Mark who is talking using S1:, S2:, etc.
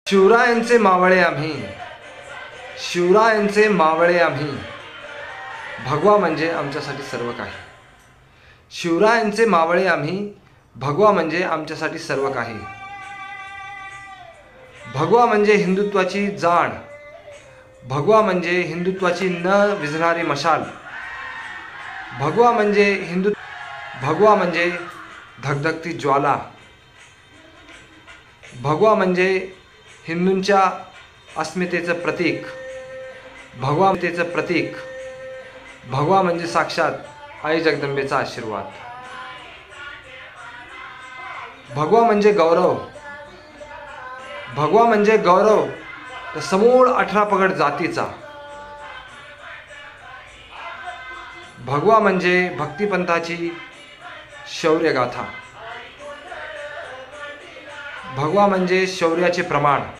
S1: शिवरायांचे मावळे आम्ही, शिवरायांचे मावळे आम्ही, भगवा म्हणजे आमच्यासाठी सर्व काही. शिवरायांचे मावळे आम्ही, भगवा म्हणजे आमच्यासाठी सर्व काही. भगवा म्हणजे हिंदुत्वाची जाण, भगवा म्हणजे हिंदुत्वाची न विझणारी मशाल, भगवा म्हणजे भगवा म्हणजे धगधगती ज्वाला, भगवा म्हणजे हिंदूंच्या अस्मितेचं प्रतीक, भगवातेचं प्रतीक, भगवा म्हणजे साक्षात आई जगदंबेचा आशीर्वाद. भगवा म्हणजे गौरव, भगवा म्हणजे गौरव तर समूळ 18 पगड जातीचा. भगवा म्हणजे भक्तिपंथाची शौर्यगाथा, भगवा म्हणजे शौर्याचे प्रमाण.